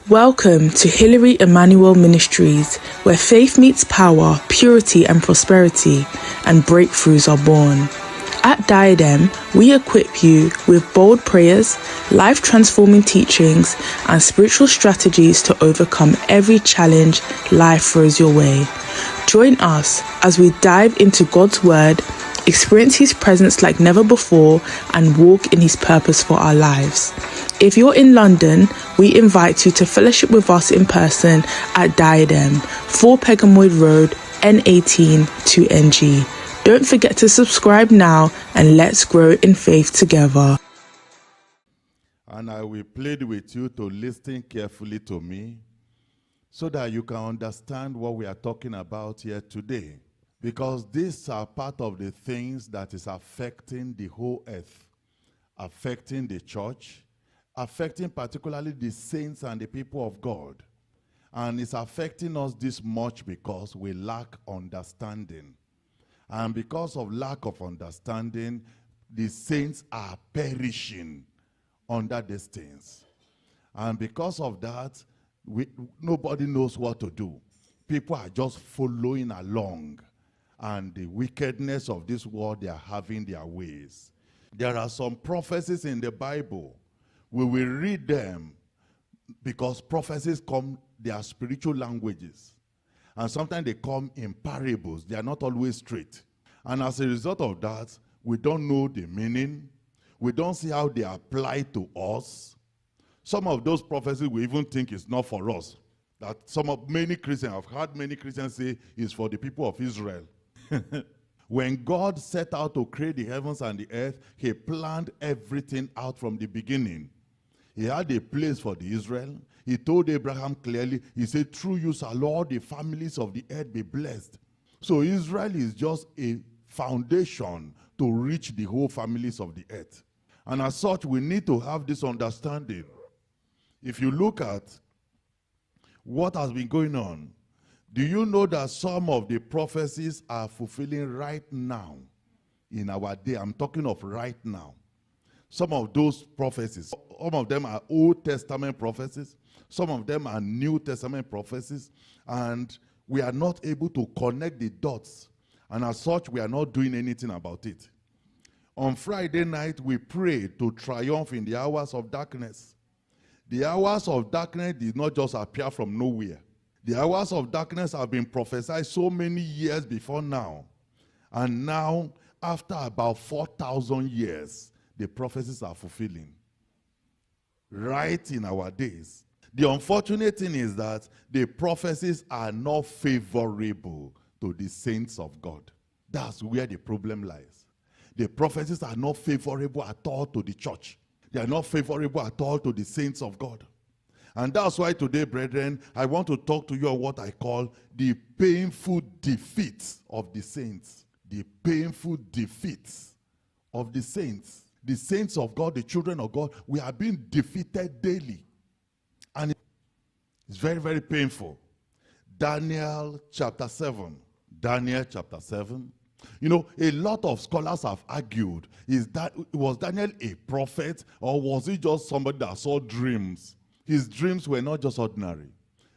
Welcome to Hilary Emmanuel Ministries, where faith meets power, purity and prosperity, and breakthroughs are born. At Diadem, we equip you with bold prayers, life-transforming teachings, and spiritual strategies to overcome every challenge life throws your way. Join us as we dive into God's Word, experience His presence like never before, and walk in His purpose for our lives. If you're in London, we invite you to fellowship with us in person at Diadem, 4 Pegamoid Road, N18 2NG. Don't forget to subscribe now and let's grow in faith together. And I will plead with you to listen carefully to me so that you can understand what we are talking about here today. Because these are part of the things that is affecting the whole earth, affecting the church, affecting particularly the saints and the people of God. And it's affecting us this much because we lack understanding. And because of lack of understanding, the saints are perishing under these things. And because of that, nobody knows what to do. People are just following along. And the wickedness of this world, they are having their ways. There are some prophecies in the Bible. We will read them because prophecies come, they are spiritual languages. And sometimes they come in parables. They are not always straight. And as a result of that, we don't know the meaning. We don't see how they apply to us. Some of those prophecies we even think is not for us. That many Christians, I've heard many Christians say is for the people of Israel. When God set out to create the heavens and the earth, He planned everything out from the beginning. He had a place for the Israel. He told Abraham clearly, He said, through you shall all the families of the earth be blessed. So Israel is just a foundation to reach the whole families of the earth. And as such, we need to have this understanding. If you look at what has been going on, do you know that some of the prophecies are fulfilling right now in our day? I'm talking of right now. Some of those prophecies, some of them are Old Testament prophecies, some of them are New Testament prophecies, and we are not able to connect the dots, and as such, we are not doing anything about it. On Friday night, we prayed to triumph in the hours of darkness. The hours of darkness did not just appear from nowhere. The hours of darkness have been prophesied so many years before now, and now, after about 4,000 years, the prophecies are fulfilling right in our days. The unfortunate thing is that the prophecies are not favorable to the saints of God. That's where the problem lies. The prophecies are not favorable at all to the church. They are not favorable at all to the saints of God. And that's why today, brethren, I want to talk to you on what I call the painful defeats of the saints. The painful defeats of the saints. The saints of God, the children of God, we are being defeated daily. And it's very, very painful. Daniel chapter 7. Daniel chapter 7. You know, a lot of scholars have argued, was Daniel a prophet or was he just somebody that saw dreams? His dreams were not just ordinary.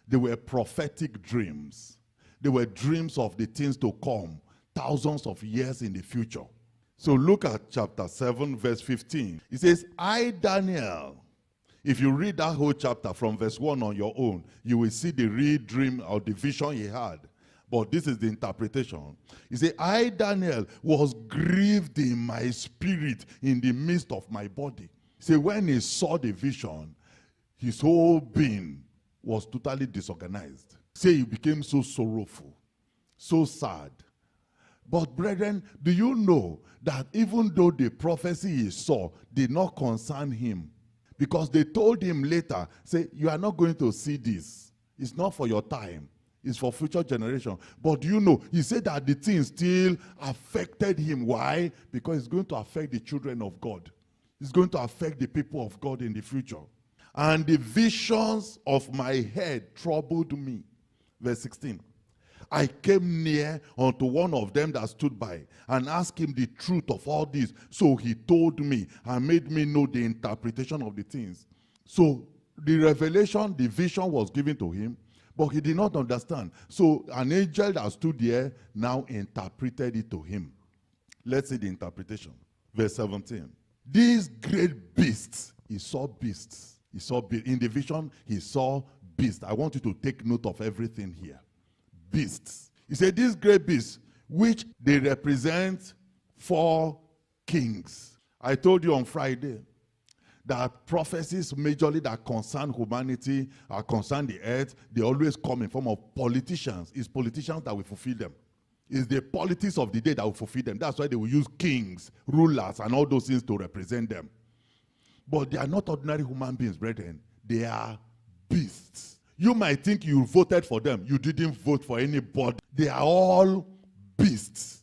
They were prophetic dreams. They were dreams of the things to come, thousands of years in the future. So look at chapter 7, verse 15. It says, I, Daniel. If you read that whole chapter from verse 1 on your own, you will see the real dream or the vision he had. But this is the interpretation. He said, I, Daniel, was grieved in my spirit in the midst of my body. He said, when he saw the vision, his whole being was totally disorganized. Say he became so sorrowful, so sad. But brethren, do you know that even though the prophecy he saw did not concern him, because they told him later, say, you are not going to see this. It's not for your time. It's for future generation. But do you know, he said that the thing still affected him. Why? Because it's going to affect the children of God. It's going to affect the people of God in the future. And the visions of my head troubled me. Verse 16. I came near unto one of them that stood by and asked him the truth of all this. So he told me and made me know the interpretation of the things. So The revelation, the vision was given to him, but he did not understand. So an angel that stood there now interpreted it to him. Let's see the interpretation. Verse 17. These great beasts, he saw beasts. In the vision, he saw beasts. I want you to take note of everything here. Beasts. He said, these great beasts, which they represent 4 kings. I told you on Friday that prophecies majorly that concern humanity, concern the earth, they always come in form of politicians. It's politicians that will fulfill them. It's the politics of the day that will fulfill them. That's why they will use kings, rulers, and all those things to represent them. But they are not ordinary human beings, brethren. They are beasts. You might think you voted for them. You didn't vote for anybody. They are all beasts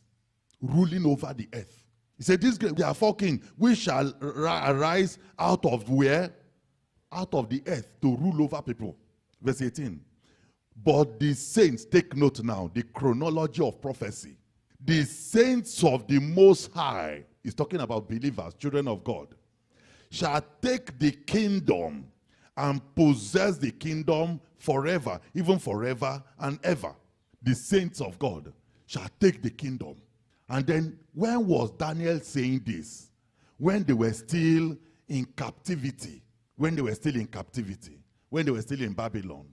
ruling over the earth. He said, there are 4 kings which shall arise out of where? Out of the earth to rule over people. Verse 18. But the saints, take note now, the chronology of prophecy. The saints of the Most High, he's talking about believers, children of God, shall take the kingdom and possess the kingdom forever, even forever and ever. The saints of God shall take the kingdom. And then, when was Daniel saying this? When they were still in captivity. When they were still in captivity. When they were still in Babylon.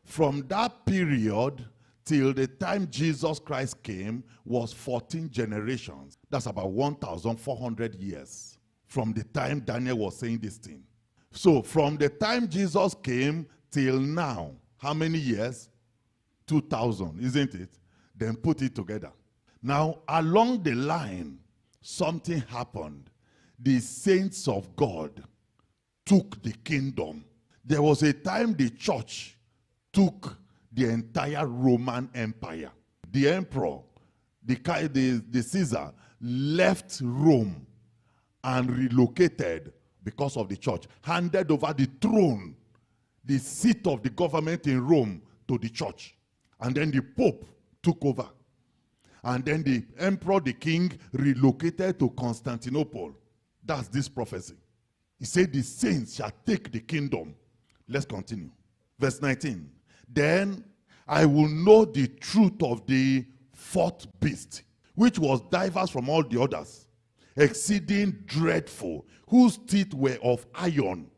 From that period till the time Jesus Christ came was 14 generations. That's about 1,400 years. From the time Daniel was saying this thing. So, from the time Jesus came till now, how many years? 2,000, isn't it? Then put it together. Now, along the line, something happened. The saints of God took the kingdom. There was a time the church took the entire Roman Empire. The emperor, the Caesar, left Rome and relocated because of the church. Handed over the throne, the seat of the government in Rome, to the church. And then the Pope took over. And then the emperor, the king, relocated to Constantinople. That's this prophecy. He said the saints shall take the kingdom. Let's continue. Verse 19. Then I will know the truth of the 4th beast, which was diverse from all the others, exceeding dreadful, whose teeth were of iron,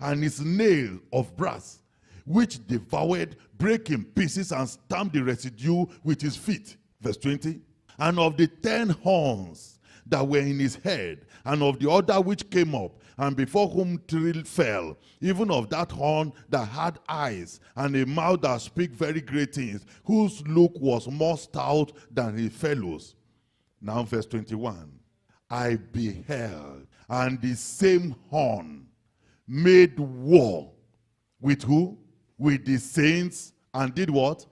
and his nail of brass, which devoured, brake in pieces, and stamped the residue with his feet. Verse 20, and of the 10 horns that were in his head, and of the other which came up, and before whom trill fell, even of that horn that had eyes, and a mouth that spake very great things, whose look was more stout than his fellows. Now verse 21, I beheld, and the same horn made war with who? With the saints, and did what?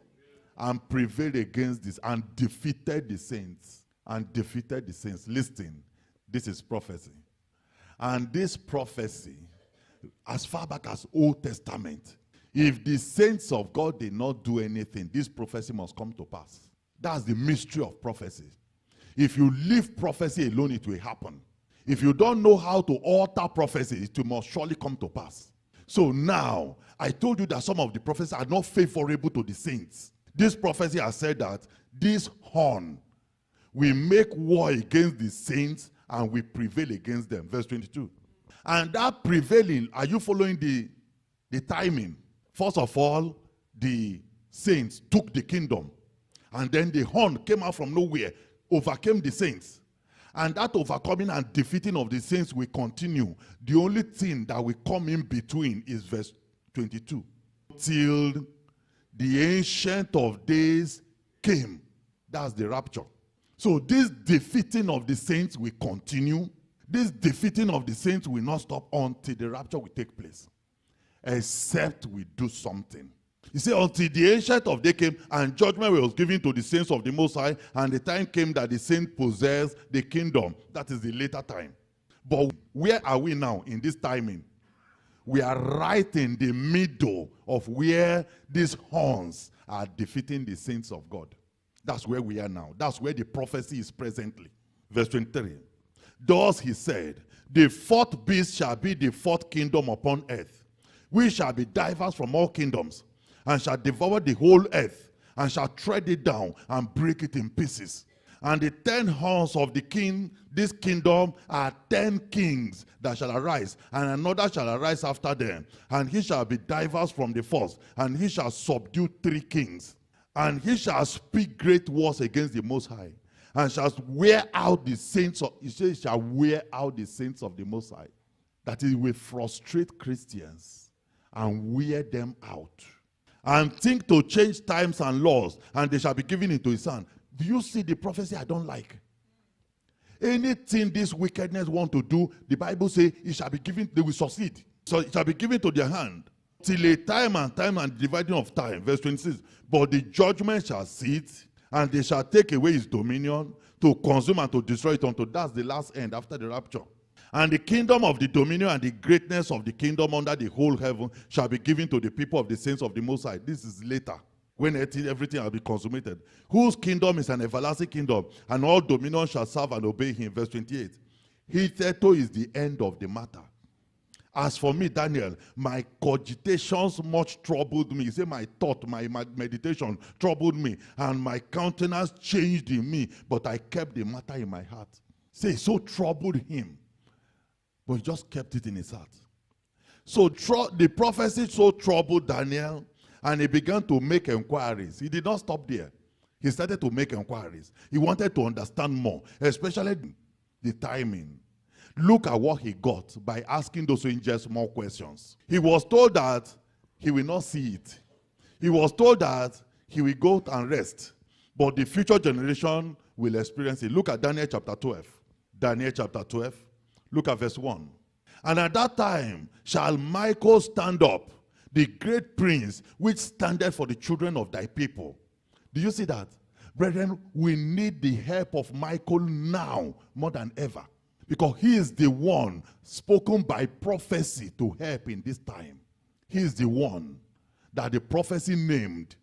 And prevailed against this, and defeated the saints. And defeated the saints. Listen, this is prophecy. And this prophecy, as far back as Old Testament, if the saints of God did not do anything, this prophecy must come to pass. That's the mystery of prophecy. If you leave prophecy alone, it will happen. If you don't know how to alter prophecy, it must surely come to pass. So now, I told you that some of the prophecies are not favorable to the saints. This prophecy has said that this horn will make war against the saints and will prevail against them. Verse 22. And that prevailing, are you following the timing? First of all, the saints took the kingdom. And then the horn came out from nowhere, overcame the saints. And that overcoming and defeating of the saints will continue. The only thing that will come in between is verse 22. Till the Ancient of Days came. That's the rapture. So this defeating of the saints will continue. This defeating of the saints will not stop until the rapture will take place. Except we do something. You see, until the Ancient of Days came and judgment was given to the saints of the Most High, and the time came that the saints possessed the kingdom. That is the later time. But where are we now in this timing? We are right in the middle of where these horns are defeating the saints of God. That's where we are now. That's where the prophecy is presently. Verse 23. Thus he said, the 4th beast shall be the 4th kingdom upon earth, which shall be diverse from all kingdoms, and shall devour the whole earth, and shall tread it down and break it in pieces. And the 10 horns of the king, this kingdom, are 10 kings that shall arise, and another shall arise after them. And he shall be diverse from the first, and he shall subdue 3 kings. And he shall speak great words against the Most High, and shall wear out the saints of, he says, shall wear out the saints of the Most High. That he will frustrate Christians and wear them out. And think to change times and laws, and they shall be given into his hand. Do you see the prophecy I don't like? Anything this wickedness want to do, the Bible says it shall be given, they will succeed. So it shall be given to their hand. Till a time and dividing of time. Verse 26. But the judgment shall sit, and they shall take away his dominion, to consume and to destroy it unto that's the last end after the rapture. And the kingdom of the dominion and the greatness of the kingdom under the whole heaven shall be given to the people of the saints of the Most High. This is later, when everything will be consummated. Whose kingdom is an everlasting kingdom, and all dominion shall serve and obey him. Verse 28. Hitherto is the end of the matter. As for me, Daniel, my cogitations much troubled me. He said, my thought, my meditation troubled me, and my countenance changed in me, but I kept the matter in my heart. Say, so troubled him, but he just kept it in his heart. So the prophecy so troubled Daniel, and he began to make inquiries. He did not stop there. He started to make inquiries. He wanted to understand more, especially the timing. Look at what he got by asking those angels more questions. He was told that he will not see it. He was told that he will go and rest, but the future generation will experience it. Look at Daniel chapter 12. Daniel chapter 12. Look at verse 1. And at that time shall Michael stand up, the great prince, which standeth for the children of thy people. Do you see that? Brethren, we need the help of Michael now more than ever. Because he is the one spoken by prophecy to help in this time. He is the one that the prophecy named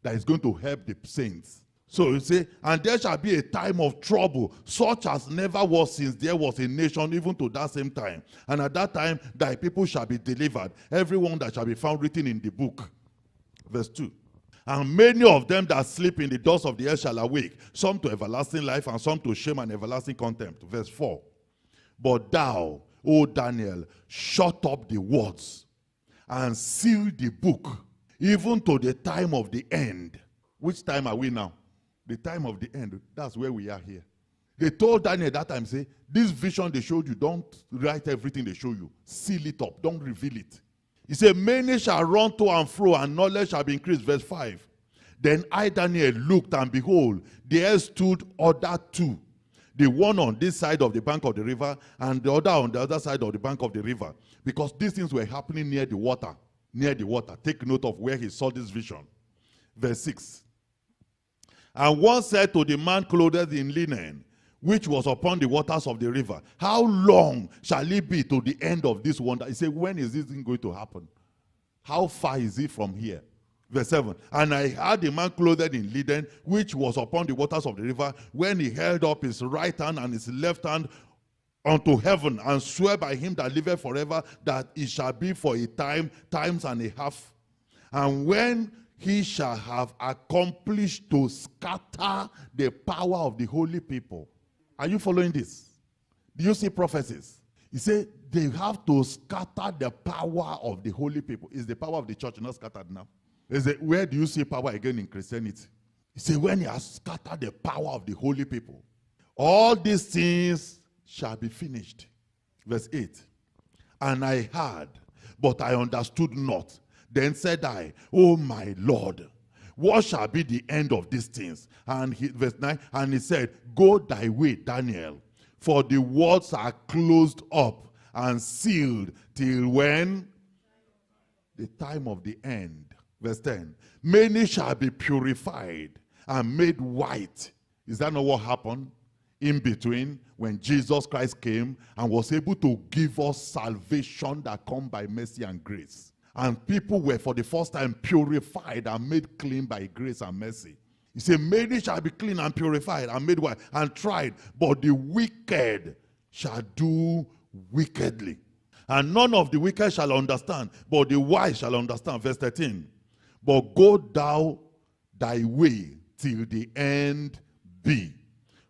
that is going to help the saints. So you say, and there shall be a time of trouble, such as never was since there was a nation, even to that same time. And at that time, thy people shall be delivered, everyone that shall be found written in the book. Verse 2. And many of them that sleep in the dust of the earth shall awake, some to everlasting life, and some to shame and everlasting contempt. Verse 4. But thou, O Daniel, shut up the words and seal the book, even to the time of the end. Which time are we now? The time of the end. That's where we are here. They told Daniel that time, say, this vision they showed you, don't write everything they show you. Seal it up. Don't reveal it. He said, many shall run to and fro, and knowledge shall be increased. Verse 5. Then I, Daniel, looked, and behold, there stood other two. The one on this side of the bank of the river, and the other on the other side of the bank of the river. Because these things were happening near the water. Near the water. Take note of where he saw this vision. Verse 6. And one said to the man clothed in linen, which was upon the waters of the river, how long shall it be to the end of this wonder? He said, when is this thing going to happen? How far is it from here? Verse 7. And I heard the man clothed in linen, which was upon the waters of the river, when he held up his right hand and his left hand unto heaven, and swear by him that liveth forever, that it shall be for a time, times and a half. And when he shall have accomplished to scatter the power of the holy people. Are you following this? Do you see prophecies? He said they have to scatter the power of the holy people. Is the power of the church not scattered now? Where do you see power again in Christianity? He said, when he has scattered the power of the holy people, all these things shall be finished. Verse 8. And I heard, but I understood not. Then said I, O my Lord, what shall be the end of these things? And verse 9, and he said, go thy way, Daniel, for the words are closed up and sealed till when? The time of the end. Verse 10, many shall be purified and made white. Is that not what happened in between when Jesus Christ came and was able to give us salvation that comes by mercy and grace? And people were for the first time purified and made clean by grace and mercy. He said, many shall be clean and purified and made white and tried, but the wicked shall do wickedly. And none of the wicked shall understand, but the wise shall understand. Verse 13. But go thou thy way till the end be.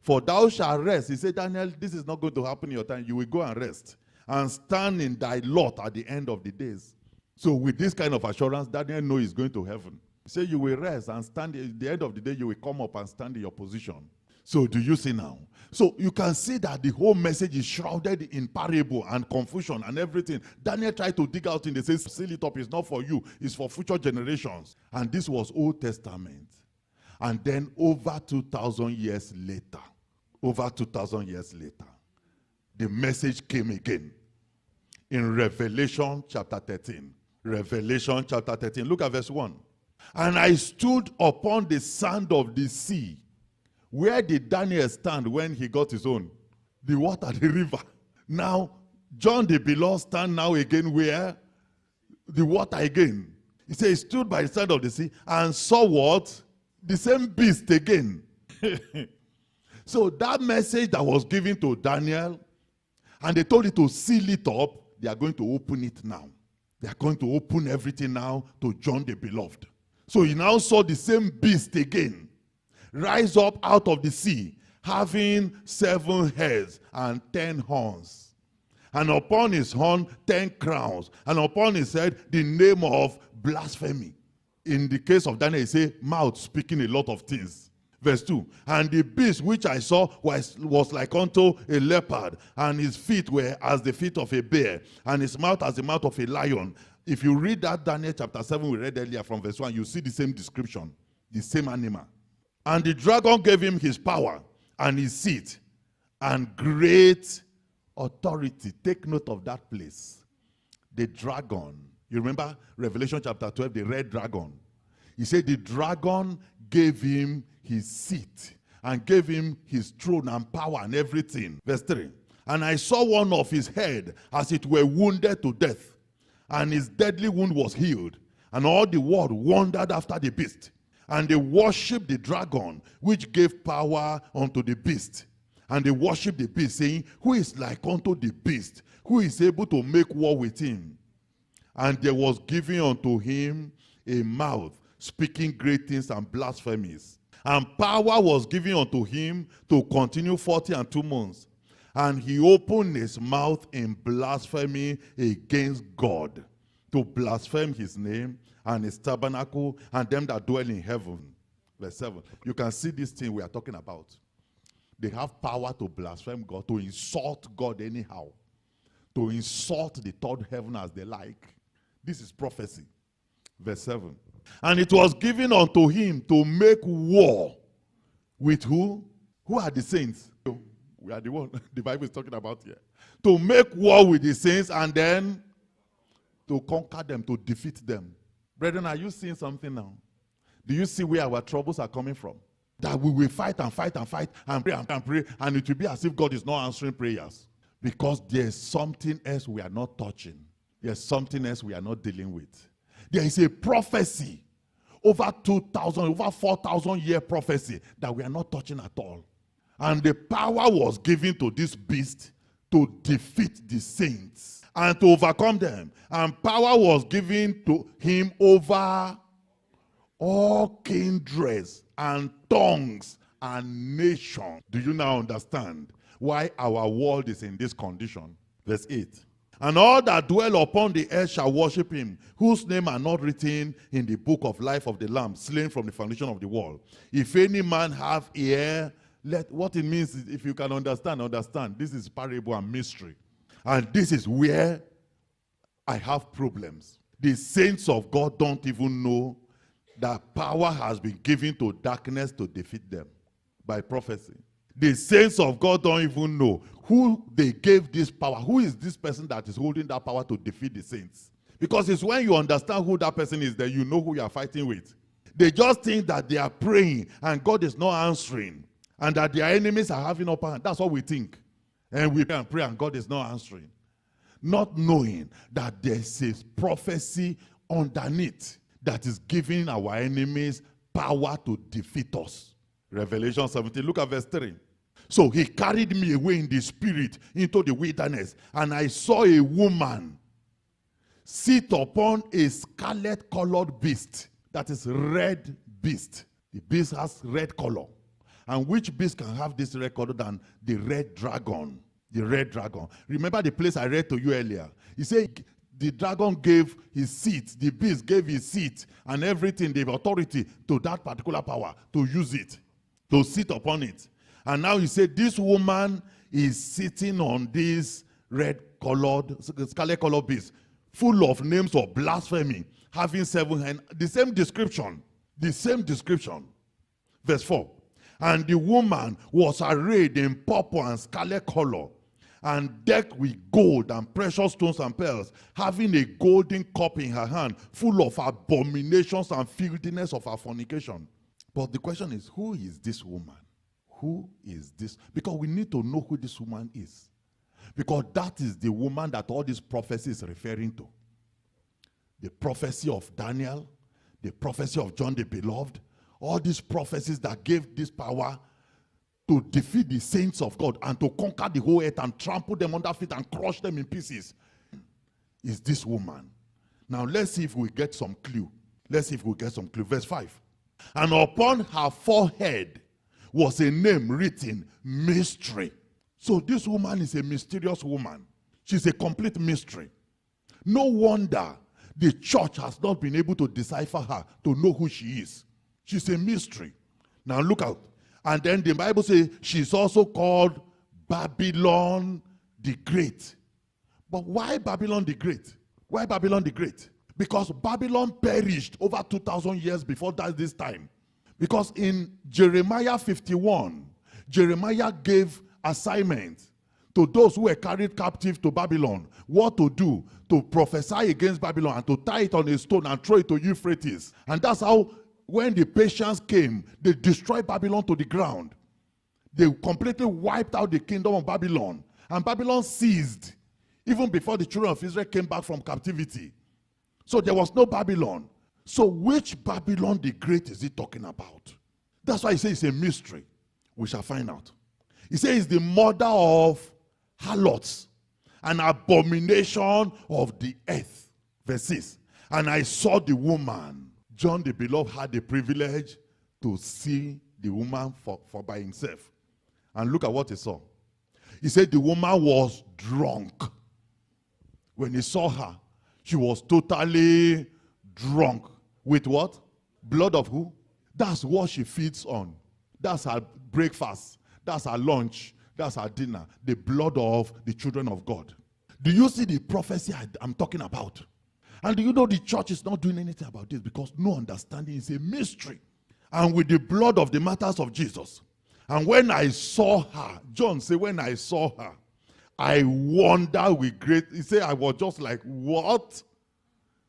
For thou shalt rest. He said, Daniel, this is not going to happen in your time. You will go and rest and stand in thy lot at the end of the days. So with this kind of assurance, Daniel knows he's going to heaven. He said, you will rest and stand. At the end of the day, you will come up and stand in your position. So do you see now? So you can see that the whole message is shrouded in parable and confusion and everything. Daniel tried to dig out in the sense, seal it up, it's not for you, it's for future generations. And this was Old Testament. And then over 2,000 years later, the message came again in Revelation chapter 13. Revelation chapter 13. Look at verse 1. And I stood upon the sand of the sea. Where did Daniel stand when he got his own? The water, the river. Now, John the Beloved stand now again where? The water again. He said he stood by the side of the sea and saw what? The same beast again. So that message that was given to Daniel, and they told it to seal it up, they are going to open it now. They are going to open everything now to John the Beloved. So he now saw the same beast again rise up out of the sea, having 7 heads and 10 horns. And upon his horn 10 crowns, and upon his head the name of blasphemy. In the case of Daniel, he said, mouth speaking a lot of things. Verse 2, and the beast which I saw was like unto a leopard, and his feet were as the feet of a bear, and his mouth as the mouth of a lion. If you read that Daniel chapter 7 we read earlier from verse 1, you see the same description, the same animal. And the dragon gave him his power and his seat and great authority. Take note of that place. The dragon. You remember Revelation chapter 12, the red dragon. He said the dragon gave him his seat and gave him his throne and power and everything. Verse 3. And I saw one of his head as it were wounded to death, and his deadly wound was healed. And all the world wondered after the beast. And they worshipped the dragon, which gave power unto the beast. And they worshipped the beast, saying, who is like unto the beast? Who is able to make war with him? And there was given unto him a mouth, speaking great things and blasphemies. And power was given unto him to continue 42 months. And he opened his mouth in blasphemy against God, to blaspheme his name and his tabernacle and them that dwell in heaven. Verse 7. You can see this thing we are talking about. They have power to blaspheme God, to insult God anyhow, to insult the third heaven as they like. This is prophecy. Verse 7. And it was given unto him to make war with who? Who are the saints? We are the one the Bible is talking about here. To make war with the saints and then to conquer them, to defeat them. Brethren, are you seeing something now? Do you see where our troubles are coming from? That we will fight and fight and fight and pray and pray, and it will be as if God is not answering prayers. Because there's something else we are not touching. There's something else we are not dealing with. There is a prophecy, over 2,000, over 4,000 year prophecy that we are not touching at all. And the power was given to this beast to defeat the saints and to overcome them. And power was given to him over all kindreds and tongues and nations. Do you now understand why our world is in this condition? Verse 8. And all that dwell upon the earth shall worship him, whose name are not written in the book of life of the Lamb, slain from the foundation of the world. If any man have ear, let what it means is, if you can understand, understand. This is parable and mystery. And this is where I have problems. The saints of God don't even know that power has been given to darkness to defeat them by prophecy. The saints of God don't even know who they gave this power. Who is this person that is holding that power to defeat the saints? Because it's when you understand who that person is that you know who you are fighting with. They just think that they are praying and God is not answering, and that their enemies are having upper hand. That's what we think. And we pray and pray and God is not answering. Not knowing that there's a prophecy underneath that is giving our enemies power to defeat us. Revelation 17, look at verse 3. So he carried me away in the spirit into the wilderness, and I saw a woman sit upon a scarlet-colored beast, that is red beast. The beast has red color. And which beast can have this red color than the red dragon? The red dragon. Remember the place I read to you earlier? He said the dragon gave his seat, the beast gave his seat and everything, the authority to that particular power, to use it, to sit upon it. And now he said this woman is sitting on this red-colored, scarlet-colored beast, full of names of blasphemy, having 7 hands. The same description. The same description. Verse 4. And the woman was arrayed in purple and scarlet color, and decked with gold and precious stones and pearls, having a golden cup in her hand, full of abominations and filthiness of her fornication. But the question is, who is this woman? Who is this? Because we need to know who this woman is. Because that is the woman that all these prophecies is referring to. The prophecy of Daniel, the prophecy of John the Beloved, all these prophecies that gave this power to defeat the saints of God and to conquer the whole earth and trample them under feet and crush them in pieces, is this woman. Now let's see if we get some clue. Let's see if we get some clue. Verse 5. And upon her forehead was a name written, Mystery. So this woman is a mysterious woman. She's a complete mystery. No wonder the church has not been able to decipher her, to know who she is. She's a mystery. Now look out. And then the Bible says she's also called Babylon the Great. But why Babylon the Great? Why Babylon the Great? Because Babylon perished over 2,000 years before this time. Because in Jeremiah 51, Jeremiah gave assignment to those who were carried captive to Babylon, what to do to prophesy against Babylon and to tie it on a stone and throw it to Euphrates. And that's how, when the Persians came, they destroyed Babylon to the ground. They completely wiped out the kingdom of Babylon. And Babylon ceased even before the children of Israel came back from captivity. So there was no Babylon. So which Babylon the Great is he talking about? That's why he says it's a mystery. We shall find out. He says it's the mother of harlots, an abomination of the earth. Verse 6. And I saw the woman. John the Beloved had the privilege to see the woman for by himself. And look at what he saw. He said the woman was drunk. When he saw her, she was totally drunk. With what? Blood of who? That's what she feeds on. That's her breakfast. That's her lunch. That's her dinner. The blood of the children of God. Do you see the prophecy I'm talking about? And do you know the church is not doing anything about this because no understanding is a mystery. And with the blood of the martyrs of Jesus. And when I saw her, John said, when I saw her, I wondered with great, he said, I was just like, what?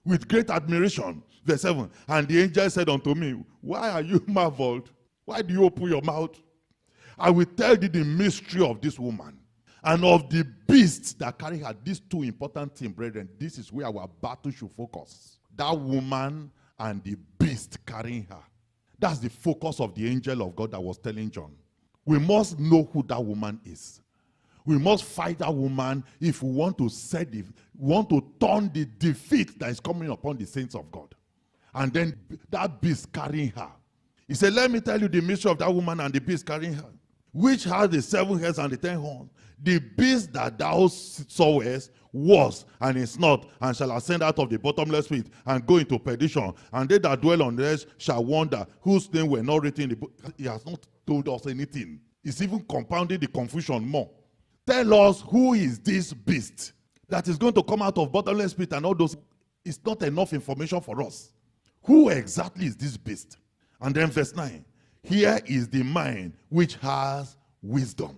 With great admiration. Verse 7, and the angel said unto me, why are you marveled? Why do you open your mouth? I will tell you the mystery of this woman and of the beasts that carry her. These two important things, brethren. This is where our battle should focus. That woman and the beast carrying her. That's the focus of the angel of God that was telling John. We must know who that woman is. We must fight that woman if we want to turn the defeat that is coming upon the saints of God. And then that beast carrying her. He said, let me tell you the mystery of that woman and the beast carrying her, which has the 7 heads and the 10 horns. The beast that thou sawest was and is not, and shall ascend out of the bottomless pit and go into perdition. And they that dwell on the earth shall wonder, whose name were not written in the book. He has not told us anything. He's even compounding the confusion more. Tell us, who is this beast that is going to come out of bottomless pit and all those? It's not enough information for us. Who exactly is this beast? And then verse 9. Here is the mind which has wisdom.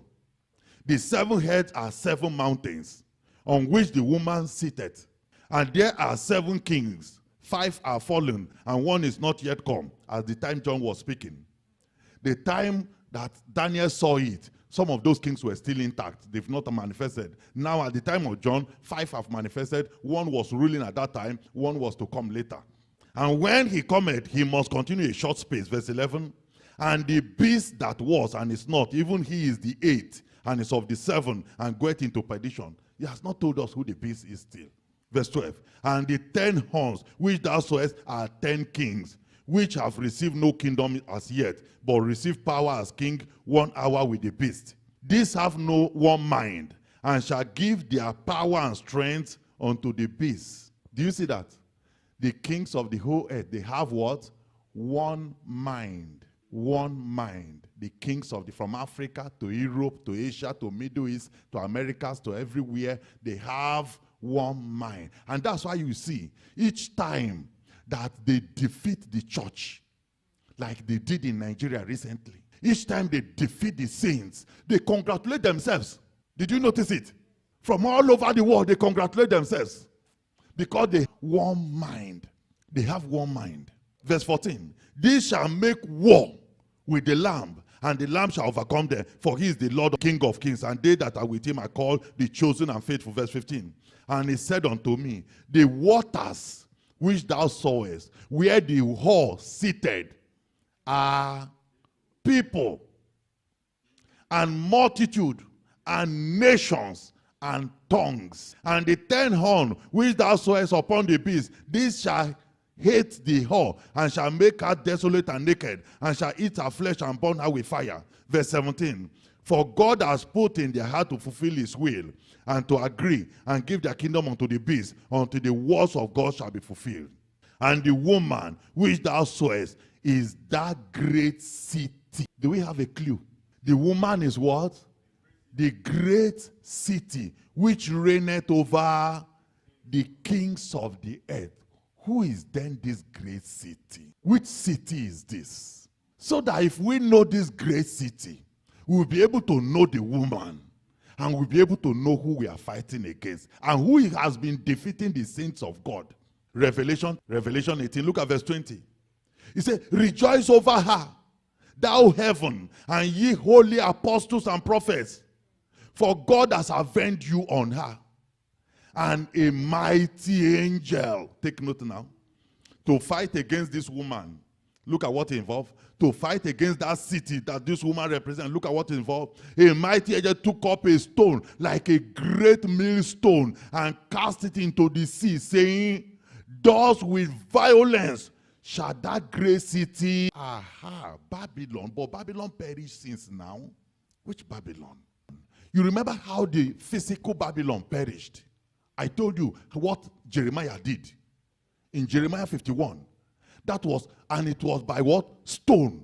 The 7 heads are 7 mountains on which the woman sitteth. And there are 7 kings. 5 are fallen and 1 is not yet come, at the time John was speaking. The time that Daniel saw it, some of those kings were still intact. They've not manifested. Now at the time of John, 5 have manifested. 1 was ruling at that time. 1 was to come later. And when he cometh, he must continue a short space. Verse 11. And the beast that was and is not, even he is the 8th and is of the 7 and goeth into perdition. He has not told us who the beast is still. Verse 12. And the 10 horns which thou sawest are 10 kings, which have received no kingdom as yet, but receive power as king 1 hour with the beast. These have no one mind, and shall give their power and strength unto the beast. Do you see that? The kings of the whole earth, they have what? One mind. One mind. The kings of from Africa to Europe to Asia to Middle East to Americas to everywhere, they have one mind. And that's why you see each time that they defeat the church, like they did in Nigeria recently, each time they defeat the saints, they congratulate themselves. Did you notice it? From all over the world, they congratulate themselves because they have one mind. They have one mind. Verse 14. These shall make war with the Lamb, and the Lamb shall overcome them, for he is the Lord, King of kings, and they that are with him are called the chosen and faithful. Verse 15. And he said unto me, the waters which thou sawest, where the whore seated, are people, and multitude, and nations, and tongues. And the 10 horns which thou sawest upon the beast, these shall hate the whore, and shall make her desolate and naked, and shall eat her flesh and burn her with fire. Verse 17. For God has put in their heart to fulfill his will, and to agree, and give their kingdom unto the beast, until the words of God shall be fulfilled. And the woman which thou sawest is that great city. Do we have a clue? The woman is what? The great city, which reigneth over the kings of the earth. Who is then this great city? Which city is this? So that if we know this great city, we'll be able to know the woman, and we'll be able to know who we are fighting against, and who has been defeating the saints of God. Revelation 18, look at verse 20. He said, rejoice over her, thou heaven, and ye holy apostles and prophets, for God has avenged you on her. And a mighty angel, take note now, to fight against this woman. Look at what it involved. To fight against that city that this woman represents. Look at what it involved. A mighty angel took up a stone like a great millstone and cast it into the sea, saying, thus with violence shall that great city, Babylon. But Babylon perished since now. Which Babylon? You remember how the physical Babylon perished? I told you what Jeremiah did in Jeremiah 51. That was, and it was by what? Stone.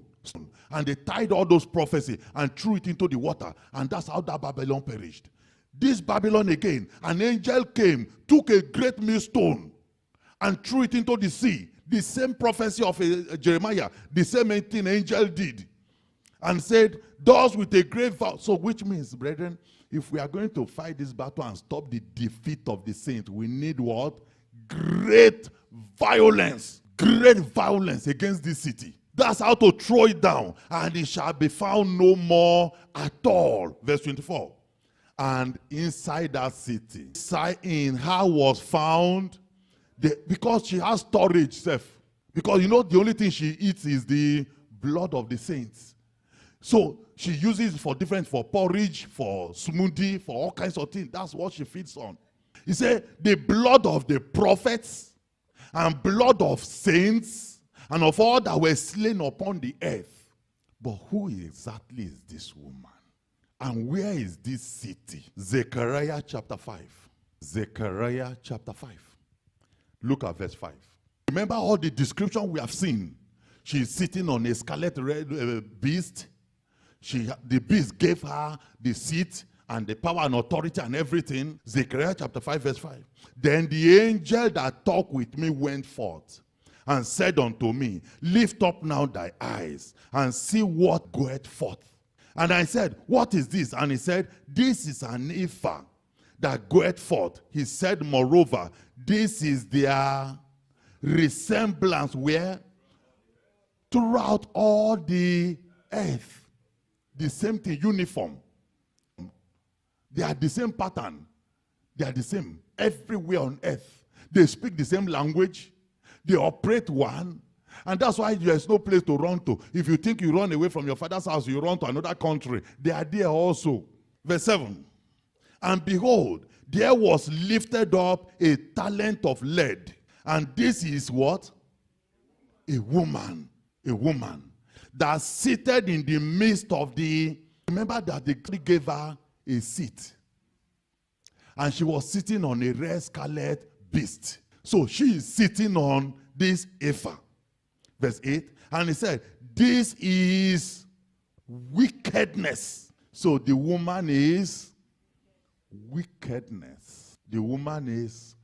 And they tied all those prophecies and threw it into the water. And that's how that Babylon perished. This Babylon again, an angel came, took a great millstone and threw it into the sea. The same prophecy of Jeremiah, the same thing angel did. And said, thus with a great vow. So which means, brethren, if we are going to fight this battle and stop the defeat of the saints, we need what? Great violence. Great violence against this city. That's how to throw it down. And it shall be found no more at all. Verse 24. And inside that city, in her was found, because she has storage, Seth. Because you know the only thing she eats is the blood of the saints. So she uses for porridge, for smoothie, for all kinds of things. That's what she feeds on. He said, the blood of the prophets and blood of saints and of all that were slain upon the earth. But who exactly is this woman? And where is this city? Zechariah chapter 5. Zechariah chapter 5. Look at verse 5. Remember all the description we have seen. She's sitting on a scarlet red beast. The beast gave her the seat and the power and authority and everything. Zechariah chapter 5 verse 5. Then the angel that talked with me went forth and said unto me, lift up now thy eyes and see what goeth forth. And I said, what is this? And he said, this is an ephah that goeth forth. He said, moreover, this is their resemblance where? Throughout all the earth. The same thing, uniform. They are the same pattern. They are the same everywhere on earth. They speak the same language. They operate one. And that's why there's no place to run to. If you think you run away from your father's house, you run to another country. They are there also. Verse 7. And behold, there was lifted up a talent of lead. And this is what? A woman. A woman. That seated in the midst of the... Remember that they gave her a seat. And she was sitting on a red scarlet beast. So she is sitting on this ephah. Verse 8. And he said, this is wickedness. So the woman is wickedness. The woman is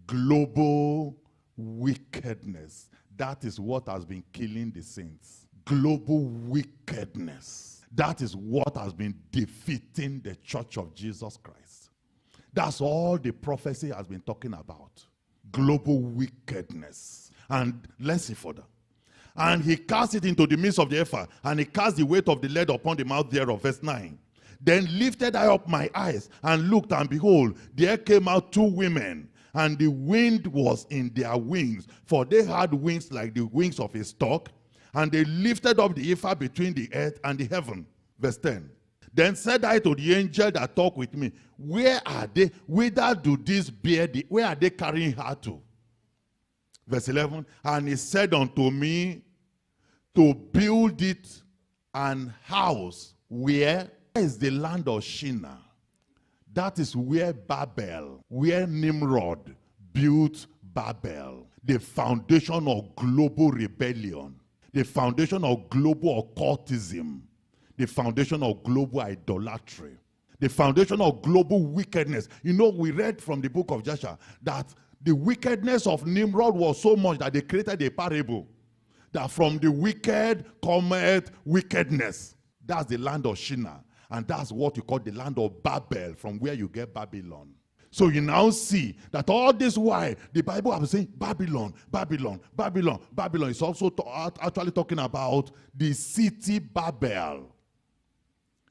global wickedness. That is what has been killing the saints. Global wickedness. That is what has been defeating the church of Jesus Christ. That's all the prophecy has been talking about. Global wickedness. And let's see further. And he cast it into the midst of the ephah, and he cast the weight of the lead upon the mouth thereof. Verse 9. Then lifted I up my eyes, and looked, and behold, there came out two women, and the wind was in their wings, for they had wings like the wings of a stork, and they lifted up the ephah between the earth and the heaven. Verse 10. Then said I to the angel that talked with me, where are they? Whither do these bear thee? Where are they carrying her to? Verse 11. And he said unto me, to build it an house where is the land of Shinar. That is where Babel, where Nimrod built Babel. The foundation of global rebellion. The foundation of global occultism. The foundation of global idolatry. The foundation of global wickedness. You know, we read from the book of Joshua that the wickedness of Nimrod was so much that they created a parable. That from the wicked cometh wickedness. That's the land of Shinar. And that's what you call the land of Babel, from where you get Babylon. So you now see that all this while, the Bible has been saying Babylon, Babylon, Babylon, Babylon. It's also actually talking about the city Babel.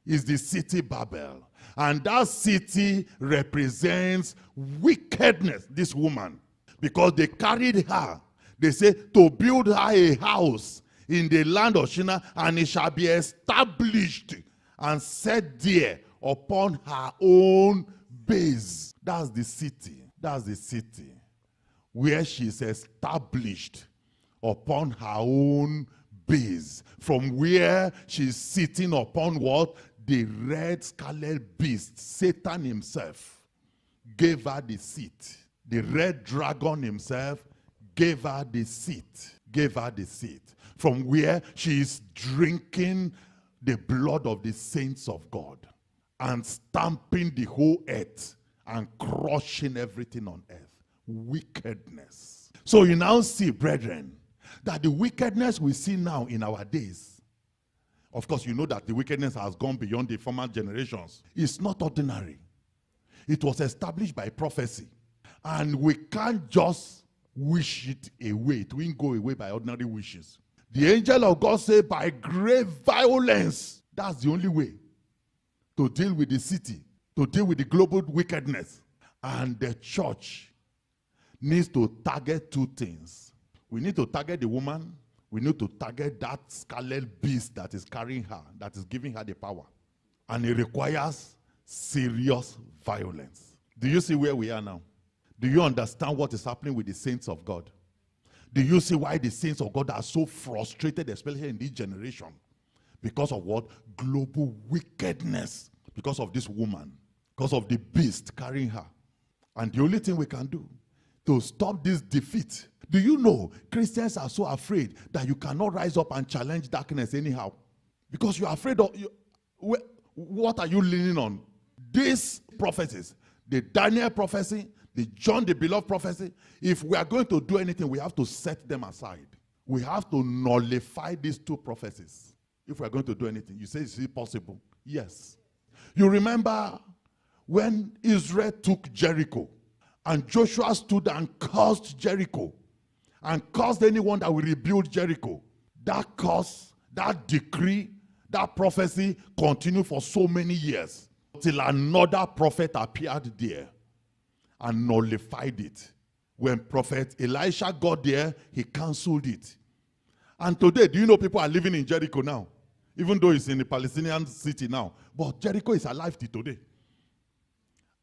It's the city Babel. And that city represents wickedness, this woman. Because they carried her. They say to build her a house in the land of Shinar, and it shall be established and set there upon her own base. That's the city. That's the city where she is established upon her own base. From where she's sitting upon what? The red scarlet beast, Satan himself, gave her the seat. The red dragon himself gave her the seat. Gave her the seat. From where she is drinking the blood of the saints of God and stamping the whole earth and crushing everything on earth. Wickedness. So you now see, brethren, that the wickedness we see now in our days, of course you know that the wickedness has gone beyond the former generations. It's not ordinary. It was established by prophecy. And we can't just wish it away. It won't go away by ordinary wishes. The angel of God said by great violence. That's the only way to deal with the city, to deal with the global wickedness. And the church needs to target two things. We need to target the woman. We need to target that scarlet beast that is carrying her, that is giving her the power. And it requires serious violence. Do you see where we are now? Do you understand what is happening with the saints of God? Do you see why the saints of God are so frustrated, especially in this generation? Because of what? Global wickedness. Because of this woman. Because of the beast carrying her. And the only thing we can do to stop this defeat. Do you know Christians are so afraid that you cannot rise up and challenge darkness anyhow? Because you're afraid of... what are you leaning on? These prophecies, the Daniel prophecy, the John the Beloved prophecy, if we are going to do anything, we have to set them aside. We have to nullify these two prophecies. If we are going to do anything. You say, is it possible? Yes. You remember when Israel took Jericho, and Joshua stood and cursed Jericho, and cursed anyone that will rebuild Jericho. That curse, that decree, that prophecy continued for so many years, till another prophet appeared there and nullified it. When prophet Elisha got there, he cancelled it. And today, do you know people are living in Jericho now? Even though it's in a Palestinian city now. But Jericho is alive till today.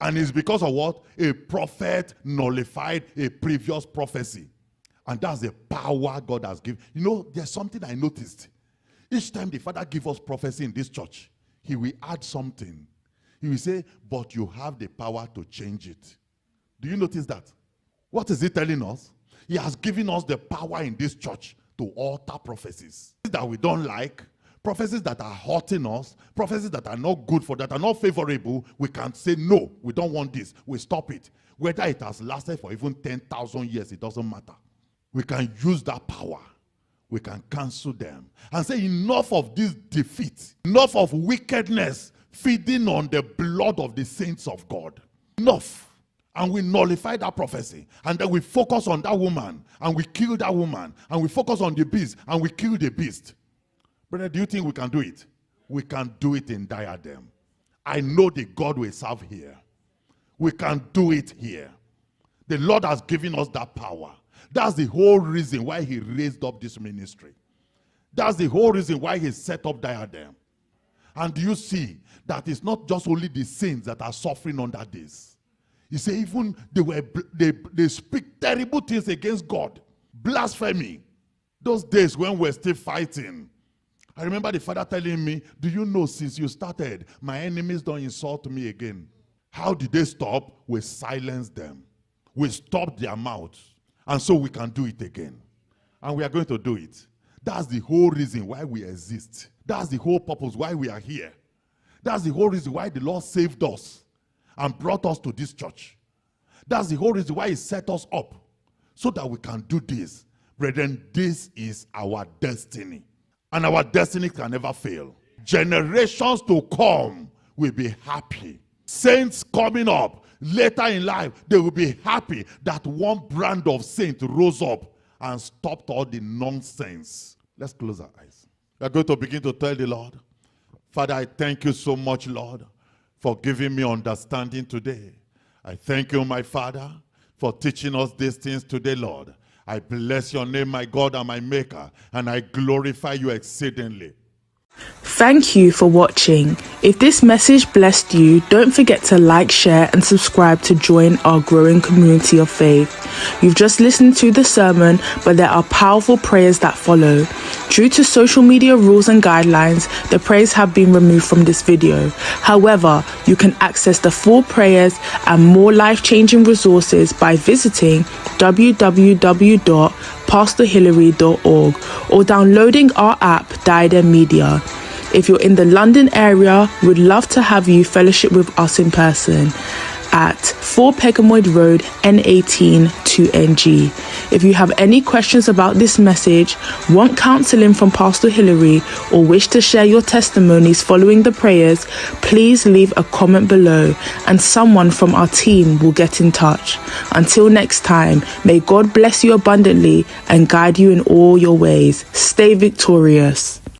And it's because of what? A prophet nullified a previous prophecy. And that's the power God has given. You know, there's something I noticed. Each time the Father gives us prophecy in this church, he will add something. He will say, but you have the power to change it. Do you notice that? What is he telling us? He has given us the power in this church to alter prophecies that we don't like, prophecies that are hurting us, prophecies that are not good for, that are not favorable. We can say, no, we don't want this. We stop it. Whether it has lasted for even 10,000 years, it doesn't matter. We can use that power. We can cancel them and say, enough of this defeat, enough of wickedness feeding on the blood of the saints of God. Enough. And we nullify that prophecy. And then we focus on that woman. And we kill that woman. And we focus on the beast. And we kill the beast. Brother, do you think we can do it? We can do it in Diadem. I know the God we serve here. We can do it here. The Lord has given us that power. That's the whole reason why he raised up this ministry. That's the whole reason why he set up Diadem. And do you see that it's not just only the saints that are suffering under this. He said even they speak terrible things against God. Blasphemy. Those days when we're still fighting. I remember the Father telling me, do you know since you started, my enemies don't insult me again. How did they stop? We silenced them. We stopped their mouths. And so we can do it again. And we are going to do it. That's the whole reason why we exist. That's the whole purpose why we are here. That's the whole reason why the Lord saved us and brought us to this church. That's the whole reason why he set us up so that we can do this. Brethren, this is our destiny. And our destiny can never fail. Generations to come will be happy. Saints coming up later in life, they will be happy that one brand of saint rose up and stopped all the nonsense. Let's close our eyes. We are going to begin to tell the Lord, Father, I thank you so much, Lord, for giving me understanding today. I thank you, my Father, for teaching us these things today, Lord. I bless your name, my God and my Maker, and I glorify you exceedingly. Thank you for watching. If this message blessed you, don't forget to like, share and subscribe to join our growing community of faith. You've just listened to the sermon, but there are powerful prayers that follow. Due to social media rules and guidelines, the prayers have been removed from this video. However, you can access the full prayers and more life-changing resources by visiting www.pastorhillary.org or downloading our app Diadem Media. If you're in the London area, we'd love to have you fellowship with us in person at 4 Pegamoid Road, N18 2NG. If you have any questions about this message, want counseling from Pastor Hillary, or wish to share your testimonies following the prayers, please leave a comment below and someone from our team will get in touch. Until next time, may God bless you abundantly and guide you in all your ways. Stay victorious.